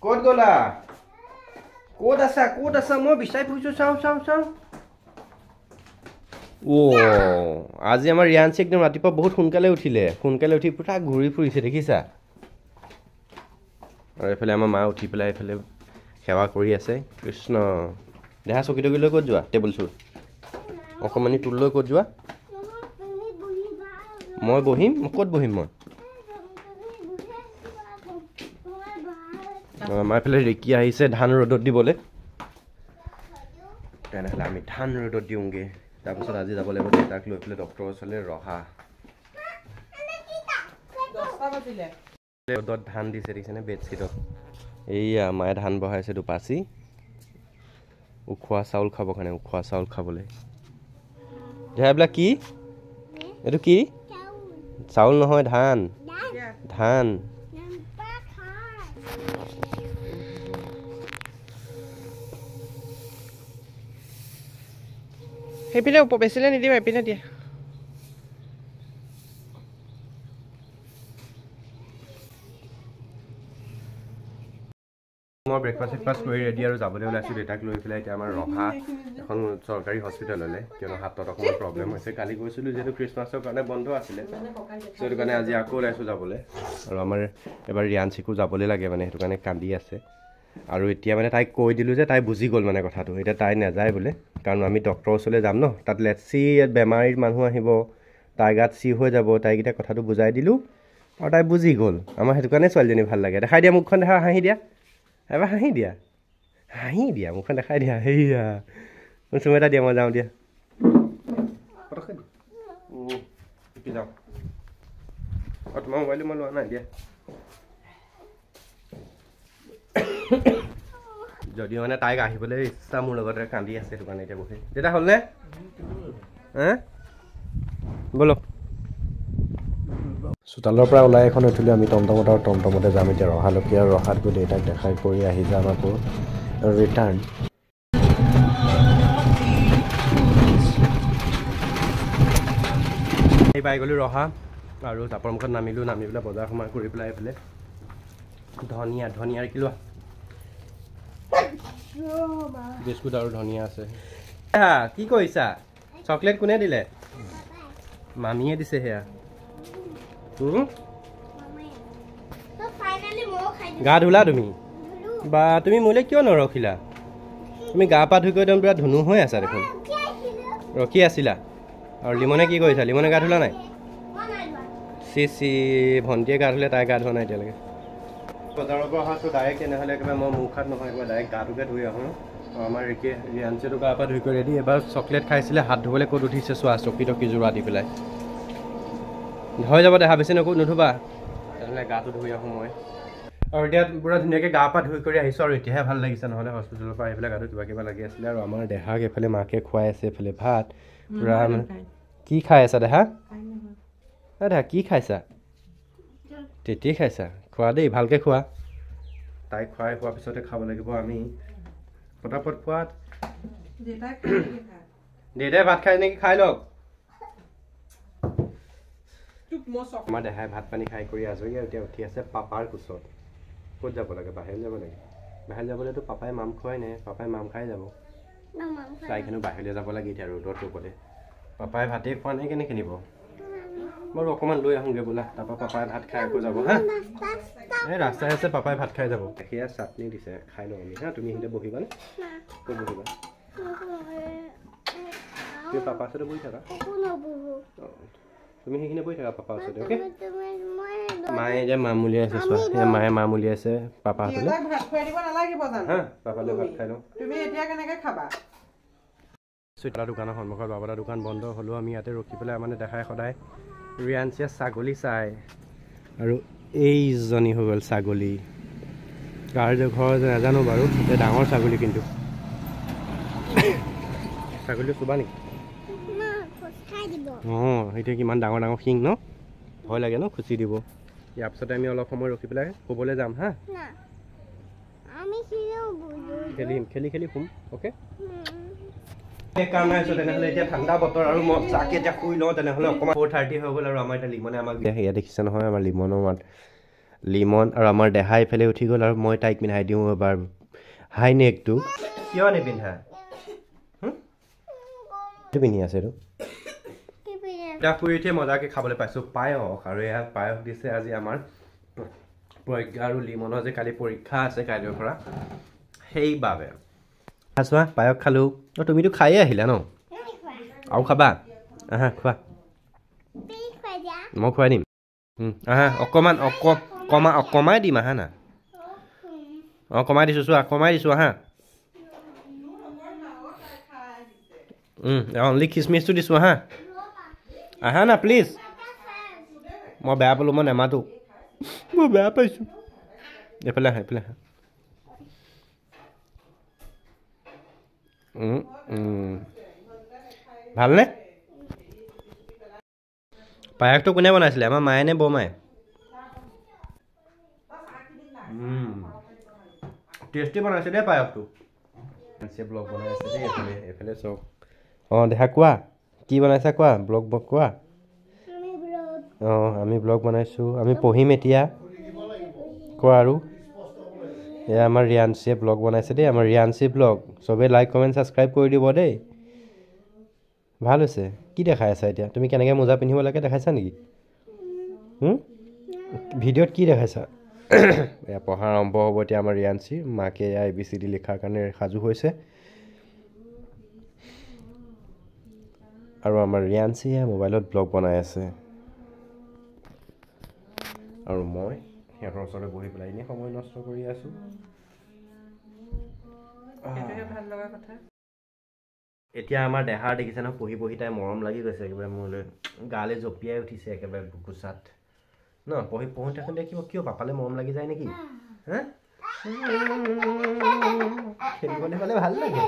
ক'ত গ'লা ক'ত আছা মই বিচাৰি ফুৰিছোঁ চাওঁ আজি আমাৰ ৰিয়াঞ্চি একদম ৰাতিপুৱা বহুত সোনকালে উঠি পুৰা ঘূৰি ফুৰিছে দেখিছা আৰু এইফালে আমাৰ মা উঠি পেলাই এইফালে সেৱা কৰি আছে কৃষ্ণ দেহা চকী টকীলৈ ক'ত যোৱা টেবুল চুৰ অকণমানি টুললৈ ক'ত যোৱা মই বহিম ক'ত বহিম মই আমাৰ এইফালে ৰিকি আহিছে ধান ৰ'দত দিবলৈ তেনেহ'লে আমি ধান ৰ'দত দিওঁগৈ তাৰপিছত আজি যাব লাগিব দেউতাক লৈ পেলাই ডক্টৰৰ ওচৰলৈ ৰহা ৰ'দত ধান দিছে দেখিছেনে বেডশ্বীটত এইয়া মায়ে ধান বহাইছে দুপাচি উখোৱা চাউল খাবৰ কাৰণে উখোৱা চাউল খাবলৈ এইবিলাক কি এইটো কি চাউল নহয় ধান সেইপিনে বেছিলে নিদিবা এইপিনে দিয়া মই ব্ৰেকফাষ্ট কৰি ৰেডি আৰু যাবলৈ ওলাইছোঁ দেউতাক লৈ পেলাই এতিয়া আমাৰ ৰহা এখন চৰকাৰী হস্পিটেললৈ কিয়নো হাতত অকণমান প্ৰব্লেম হৈছে কালি গৈছিলোঁ যিহেতু খ্ৰীষ্টমাছৰ কাৰণে বন্ধ আছিলে সেইটো কাৰণে আজি আকৌ ওলাইছোঁ যাবলৈ আৰু আমাৰ এবাৰ ৰিয়াঞ্চিকো যাবলৈ লাগে মানে সেইটো কাৰণে কান্দি আছে আৰু এতিয়া মানে তাইক কৈ দিলোঁ যে তাই বুজি গ'ল মানে কথাটো এতিয়া তাই নাযায় বোলে কাৰণ আমি ডক্টৰৰ ওচৰলৈ যাম ন তাত লেটচি বেমাৰীৰ মানুহ আহিব তাইৰ গাত চি হৈ যাব তাইক এতিয়া কথাটো বুজাই দিলোঁ আৰু তাই বুজি গ'ল আমাৰ সেইটো কাৰণে ছোৱালীজনী ভাল লাগে দেখাই দিয়া মুখখন দেখা হাঁহি দিয়া এবাৰ হাঁহি দিয়া মুখখন দেখাই দিয়া সেয়া চুম এটা দিয়া মই যাওঁ দিয়া যাওঁ তোমাৰ মোবাইলটো মই লোৱা নাই দিয়া যদিও মানে তাইক আহিবলৈ ইচ্ছা মোৰ লগতে কান্দি আছে সেইটো কাৰণে এতিয়া বহি দেউতা হ'লনে ব'লক চোতালৰ পৰা ওলাই এখন উঠিলোঁ আমি টমটমতে যাম এতিয়া ৰহালৈকে আৰু ৰহাত গৈ দেউতাক দেখাই কৰি আহি যাম আকৌ ৰিটাৰ্ণ এই পাই গ'লোঁ ৰহা আৰু জাপৰ মুখত নামি পেলাই বজাৰ সমাৰ কৰি পেলাই এইফালে ধনিয়াৰ কি লোৱা বিস্কুট আৰু ধনিয়া আছে কি কৰিছা চকলেট কোনে দিলে মামীয়ে দিছে সেয়া গা ধুলা তুমি বা তুমি মোলৈ কিয় নৰখিলা তুমি গা পা ধুই কৰি একদম পুৰা ধুনু হৈ আছা দেখোন ৰখি আছিলা আৰু লিমনে কি কৰিছা লিমনে গা ধুলা নাই চি ভণ্টিয়ে গা ধুলে তাই গা ধোৱা নাই এতিয়ালৈকে বজাৰৰ পৰা অহাটো ডাইৰেক্ট তেনেহ'লে একেবাৰে মই মুখ হাত নহয় একেবাৰে ডাইৰেক্ট গাটোকে ধুই আহোঁ আৰু আমাৰ ৰিয়াঞ্চিটো গা পা ধুই কৰি ৰেডি এবাৰ চকলেট খাইছিলে হাত ধুবলৈ ক'ত উঠিছে চোৱা চকী টকী জোৰা দি পেলাই হৈ যাব দেখা বেছি নুধুবা তেনেহ'লে গাটো ধুই আহোঁ মই আৰু এতিয়া পুৰা ধুনীয়াকৈ গা পা ধুই কৰি আহিছোঁ আৰু এতিয়াহে ভাল লাগিছে নহ'লে হস্পিটেলৰ পৰা আহি পেলাই গাটো কিবা লাগি আছিলে আৰু আমাৰ দেহাক এইফালে মাকে খুৱাই আছে এইফালে ভাত পুৰা কি খাই আছা দেহা দেহা কি খাইছা তেতি খাইছা খোৱা দেই ভালকৈ খোৱা তাইক খুৱাই খোৱাৰ পিছতে খাব লাগিব আমি পটাপট খোৱাত দেউতাই ভাত খাই নেকি খাই লওক আমাৰ দেহাই ভাত পানী খাই কৰি আজৰি আৰু এতিয়া উঠি আছে পাপাৰ কোচত ক'ত যাব লাগে বাহিৰলৈ যাব লাগে বাহিৰলৈ যাবলৈতো পাপাই মাম খোৱাই নাই পাপাই মাম খাই যাব তাইখনো বাহিৰলৈ যাব লাগে এতিয়া ৰ'দত ৰ'বলে পাপাই ভাতেই খোৱা নাই কেনেকৈ নিব বাৰু অকণমান লৈ আহোঁগৈ বোলা তাৰপৰা পাপাই ভাত খাই আকৌ যাব হা এই ৰাস্তাই আছে পাপাই ভাত খাই যাব সেয়া চাটনি দিছে খাই লওঁ আমি হা তুমি সেইতে বহিবানে ক'ত বহিবা তুমি পাপাৰ ওচৰতে বহি থাকা তুমি সেইখিনি বহি থাকা পাপাৰ ওচৰতে অ'কে মায়ে এতিয়া মাম উলিয়াই আছে চোৱা এতিয়া মায়ে মাম উলিয়াইছে পাপা হাতলৈ হা পাপালৈ ভাত খাই লওঁ তুমি এতিয়া কেনেকৈ খাবা চুইটাৰ দোকানৰ সন্মুখত বাবাৰ দোকান বন্ধ হ'লেও আমি ইয়াতে ৰখি পেলাই মানে দেখাই সদায় ৰিয়াঞ্চিয়ে ছাগলী চাই আৰু এইজনী হৈ গ'ল ছাগলী কাৰ যে ঘৰ যে নাজানো বাৰু এতিয়া ডাঙৰ ছাগলী কিন্তু ছাগলীটো চুবা নেকি অঁ এতিয়া কিমান ডাঙৰ শিং ন ভয় লাগে ন খুচি দিব ইয়াৰ পিছতে আমি অলপ সময় ৰখি পেলাই শুবলৈ যাম হা খেলি শুম অ'কে কাম নাই আছো তেনেহ'লে এতিয়া ঠাণ্ডা বতৰ আৰু মই চাকি এতিয়া শুই লওঁ তেনেহ'লে অকণমান 4:30 হৈ গ'ল আৰু আমাৰ এতিয়া লিমনে আমাক সেয়া দেখিছে নহয় আমাৰ লিমনৰ মাত লিমন আৰু আমাৰ দেহা ইফালে উঠি গ'ল আৰু মই তাইক পিন্ধাই দিওঁ এবাৰ হাই নেকটো কিয় নিপিন্ধা পিন্ধি আছে এইটো এতিয়া শুই উঠিয়ে মজাকৈ খাবলৈ পাইছোঁ পায়স আৰু এয়া পায়স দিছে আজি আমাৰ প্ৰজ্ঞা আৰু লিমনৰ যে কালি পৰীক্ষা আছে কাইলৈৰ পৰা সেইবাবে চোৱা পায়স খালোঁ অঁ তুমিতো খায়ে আহিলা ন আৰু খাবা আহা খোৱা মই খুৱাই দিম আহা অকণমাই দিম আহা না অঁ কমাই দিছোঁ চোৱা কমাই দিছোঁ আহা অনলি খিচমিচটো দিছোঁ আহা আহা না প্লিজ মই বেয়া পালোঁ মই নেমাতো মই বেয়া পাইছোঁ এইফালে আহা এইফালে আহা ভালনে পায়সটো কোনে বনাইছিলে আমাৰ মায়ে নে বৰমায়ে টেষ্টি বনাইছে দেই পায়সটো ব্লগ বনাই আছে দেই এইফালে এইফালে চব অঁ দেখা কোৱা কি বনাইছা কোৱা ব্লগ কোৱা অঁ আমি ব্লগ বনাইছোঁ আমি পঢ়িম এতিয়া কোৱা আৰু এয়া আমাৰ ৰিয়াঞ্চিয়ে ব্লগ বনাইছে দেই আমাৰ ৰিয়াঞ্চি ব্লগ চবেই লাইক কমেণ্ট ছাবস্ক্ৰাইব কৰি দিব দেই ভাল হৈছে কি দেখাই আছা এতিয়া তুমি কেনেকৈ মোজা পিন্ধিব লাগে দেখাইছা নেকি ভিডিঅ'ত কি দেখাইছা এয়া পঢ়া আৰম্ভ হ'ব এতিয়া আমাৰ ৰিয়াঞ্চিৰ মাকে এয়া ABCD লিখাৰ কাৰণে সাজু হৈছে আৰু আমাৰ ৰিয়াঞ্চিয়ে মোবাইলত ব্লগ বনাই আছে আৰু মই সিহঁতৰ ওচৰতে বহি পেলাই এনেই সময় নষ্ট কৰি আছোঁ এতিয়া আমাৰ দেহাৰ দেখিছে ন পঢ়ি পঢ়ি তাই মৰম লাগি গৈছে একেবাৰে মোলৈ গালৈ জঁপিয়াই উঠিছে একেবাৰে বুকুচাত ন পঢ়ি থাকোঁতে দেখিব কিয় পাপালে মৰম লাগি যায় নেকি হা খেলিবলৈ পালে ভাল লাগে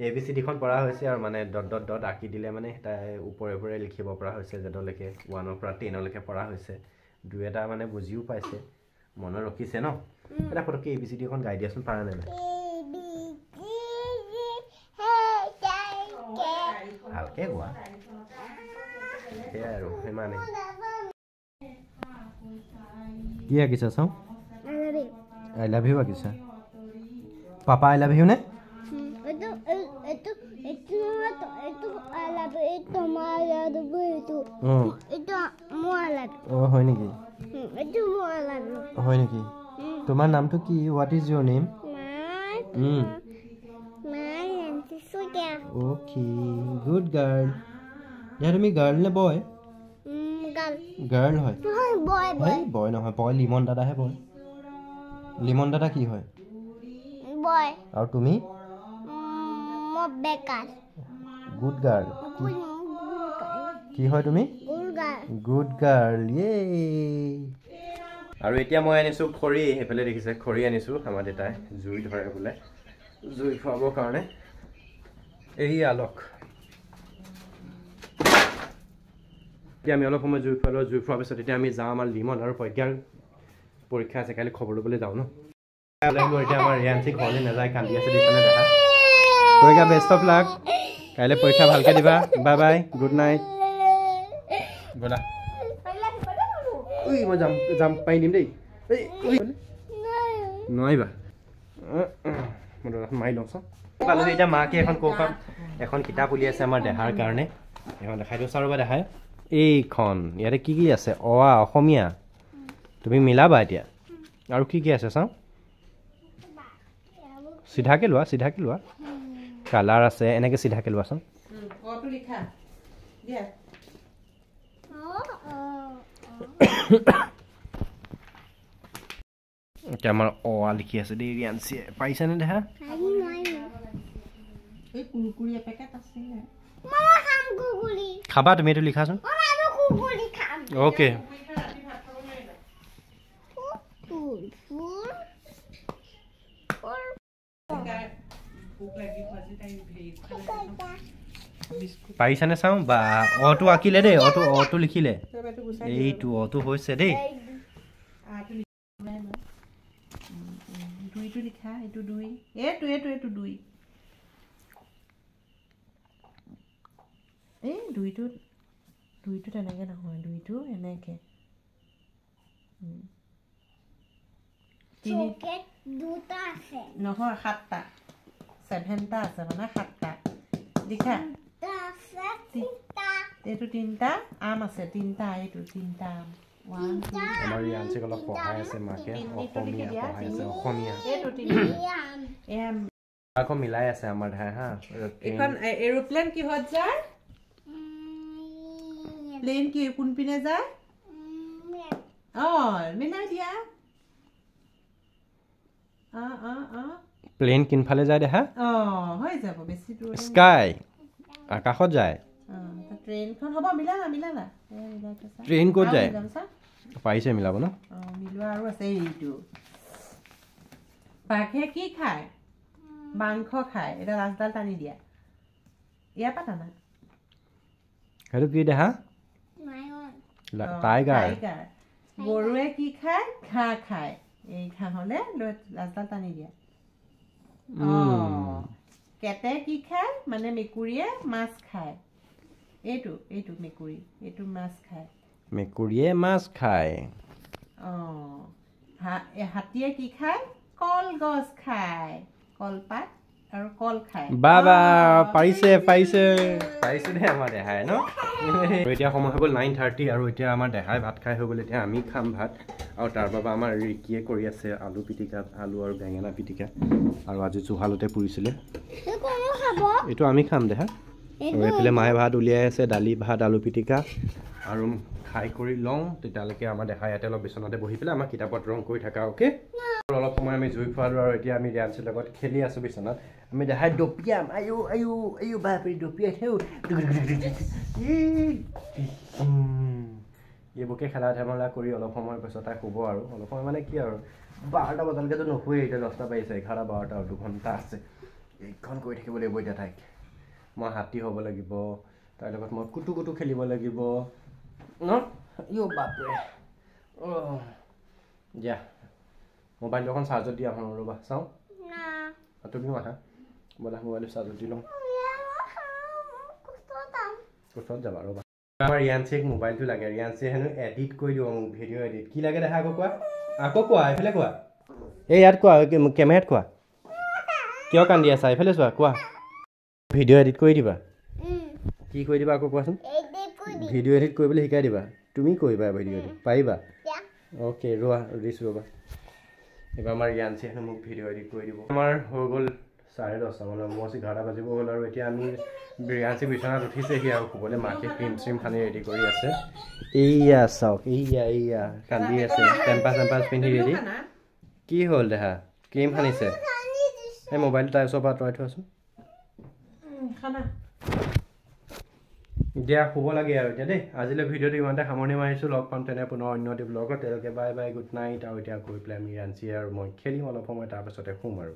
ABCDখন পঢ়া হৈছে আৰু মানে ডট ডট ডট আঁকি দিলে মানে তাই ওপৰে ওপৰে লিখিব পৰা হৈছে যেনেলৈকে 1ৰ পৰা 10লৈকে পঢ়া হৈছে দুই এটা মানে বুজিও পাইছে মনত ৰখিছে ন এটা ফটককৈ ABCDখন গাই দিয়াচোন পাৰা নাই ভালকে কোৱা সেয়াই আৰু সিমানেই কি আঁকিছা চাওঁ আই লাভ ইউ আঁকিছা পাপা আই লাভ ইউ নে হয় নেকি হয় নেকি তোমাৰ নামটো কি what is your name okay good girl এতিয়া তুমি গাৰ্ল নে বয় গাৰ্ল হয় বয় নহয় বয় লিমন দাদাহে বয় লিমন দাদা কি হয় আৰু তুমি গুড গাৰ্ল কি হয় তুমি গুড গাৰ্ল আৰু এতিয়া মই আনিছোঁ খৰি সেইফালে দেখিছে খৰি আনিছোঁ আমাৰ দেউতাই জুই ধৰে বোলে জুই খুৱাবৰ কাৰণে এই আলক এতিয়া আমি অলপ সময় জুই খুৱালোঁ জুই খোৱাৰ পিছত এতিয়া আমি যাওঁ আমাৰ লিমন আৰু প্ৰজ্ঞাৰ পৰীক্ষা আছে কাইলৈ খবৰ ল'বলৈ যাওঁ ন এতিয়া আমাৰ ৰিয়াঞ্চি ঘৰলৈ নাযায় কান্দি আছে দিছেনে দেখা প্ৰজ্ঞা বেষ্ট অফ লাক কাইলৈ পৰীক্ষা ভালকৈ দিবা বাই বাই গুড নাইট ব'লা মই যাম পাই দিম দেই নোৱাৰিবা মই মাৰি লওঁ চাওঁ পালোঁ এতিয়া মাকে এখন কৌপাত এখন কিতাপ উলিয়াইছে আমাৰ দেহাৰ কাৰণে এখন দেখাই দিওঁ চাওঁ ৰ'বা দেখাই এইখন ইয়াতে কি কি আছে অসমীয়া তুমি মিলাবা এতিয়া আৰু কি কি আছে চাওঁ চিধাকৈ লোৱা কালাৰ আছে এনেকৈ চিধাকৈ লোৱা চাওঁ এতিয়া আমাৰ লিখি আছে দেই ৰিয়াঞ্চিয়ে পাৰিছানে দেখা খাবা তুমি এইটো লিখাচোন অ'কে পাৰিছানে চাওঁ বা অটো আঁকিলে দেই অটো লিখিলে এইটো অটো হৈছে দেই দুইটো লিখা এইটো দুই এইটো দুই এই দুইটো তেনেকৈ নহয় দুইটো এনেকৈ চকেট দুটা আছে নহয় 7টা 7টা আছে মানে 7টা দেখা এইটো 3টা আম আছে 3টা এইটো 3টা আম 1 2 আমাৰ ৰিয়াঞ্চিক অলপ পঢ়াই আছে মাকে অসমীয়া পঢ়াই আছে অসমীয়া এইটো 3টা এম আকৌ মিলাই আছে আমাৰ ধাই হা এখন এৰোপ্লেন কিহত যায় প্লেন কি কোন পিনে যায় মিলাই দিয়া প্লেন কিনফালে যায় দেখা হৈ যাব বেছি দূৰ স্কাই আকাশত যায় ট্ৰেইনখন হ'ব মিলালা ট্ৰেইন ক'ত যায় পাৰিছে মিলাব ন মিলোৱা আৰু আছে এইটো বাঘে কি খায় মাংস খায় এটা ৰাজডাল টানি দিয়া ইয়াৰ পৰা টানা সেইটো কি দেখা টাইগাৰ গৰুৱে কি খায় ঘাঁহ খায় এই ঘাঁহ হলে ৰাজডাল টানি দিয়া কেটে কি খায় মানে মেকুৰীয়ে মাছ খায় এইটো মেকুৰী এইটো মাছ খায় মেকুৰীয়ে মাছ খায় হাতীয়ে কি খায় কলগছ খায় কলপাত আৰু কল খায় বাবা পাৰিছে দে আমাৰ দেহাই ন এতিয়া সময় হৈ গ'ল 9:30 আৰু এতিয়া আমাৰ দেহাই ভাত খাই হৈ গ'ল এতিয়া আমি খাম ভাত আৰু তাৰ বাবে আমাৰ ৰিকিয়ে কৰি আছে আলু পিটিকা আলু আৰু বেঙেনা পিটিকা আৰু আজি জুহালতে পুৰিছিলে এইটো আমি খাম দেহা আৰু এইফালে মায়ে ভাত উলিয়াই আছে দালি ভাত আলু পিটিকা আৰু খাই কৰি লওঁ তেতিয়ালৈকে আমাৰ দেহাই ইয়াতে অলপ বিচনাতে বহি পেলাই আমাৰ কিতাপত ৰং কৰি থাকা অ'কে অলপ সময় আমি জুই খোৱালোঁ আৰু এতিয়া আমি ৰিয়াঞ্চিৰ লগত খেলি আছোঁ বিচনাত আমি দেহাই দপিয়াম আয়ো বাপৰি দপিয়াই থেও এইবোৰকে খেলা ধেমালা কৰি অলপ সময় পিছত শুব আৰু অলপ সময় মানে কি আৰু 12টা বজালৈকেতো নুশুৱেই এতিয়া 10টা বাজিছে 11 12টা আৰু 2 ঘণ্টা আছে এইখন কৰি থাকিব লাগিব এতিয়া তাইক মই হাতী হ'ব লাগিব তাৰ লগত মই কুটু খেলিব লাগিব ন বাপৰে দিয়া মোবাইলটো এখন চাৰ্জত দি আহোঁ ৰ'বা চাওঁ তুমিও আহা ব'লা মোবাইলটো চাৰ্জত দি লওঁ কোচত যাবা ৰ'বা আমাৰ ৰিয়াঞ্চিক মোবাইলটো লাগে ৰিয়াঞ্চিয়ে হেনো এডিট কৰি দিব মোক ভিডিঅ' এডিট কি লাগে দেখা আকৌ কোৱা এইফালে কোৱা এই ইয়াত কোৱা কেমেৰাত কোৱা কিয় কান্দি আছা এইফালে চোৱা কোৱা ভিডিঅ' এডিট কৰি দিবা কি কৰি দিবা আকৌ কোৱাচোন ভিডিঅ' এডিট কৰিবলৈ শিকাই দিবা তুমি কৰিবা ভিডিঅ' এডিট পাৰিবা অ'কে দিছোঁ ৰ'বা এইবাৰ আমাৰ ৰিয়াঞ্চিয়ে হেনো মোক ভিডিঅ' এডিট কৰি দিব আমাৰ হৈ গ'ল 10:30 মানে অলমষ্ট 11টা বাজিব হ'ল আৰু এতিয়া আমি ৰিয়াঞ্চি বিচনাত উঠিছেহি আৰু শুবলৈ মাকে ক্ৰীম চ্ৰীম সানি ৰেডি কৰি আছে এইয়া চাওক এইয়া কান্দি আছে টেম্পাছ পিন্ধি ৰেডি কি হ'ল দেহা ক্ৰীম সানিছে এই মোবাইলটো তাইৰ ওচৰৰ পৰা আঁতৰাই থোৱাচোন দিয়া শুব লাগে আৰু এতিয়া দেই আজিলৈ ভিডিঅ'টো ইমানতে সামৰণি মাৰিছোঁ লগ পাম তেনে পুনৰ অন্য এটি ব্লগত তেওঁলোকে বাই গুড নাইট আৰু এতিয়া গৈ পেলাই আমি ৰিয়াঞ্চি আৰু মই খেলিম অলপ সময় তাৰপাছতে শুম আৰু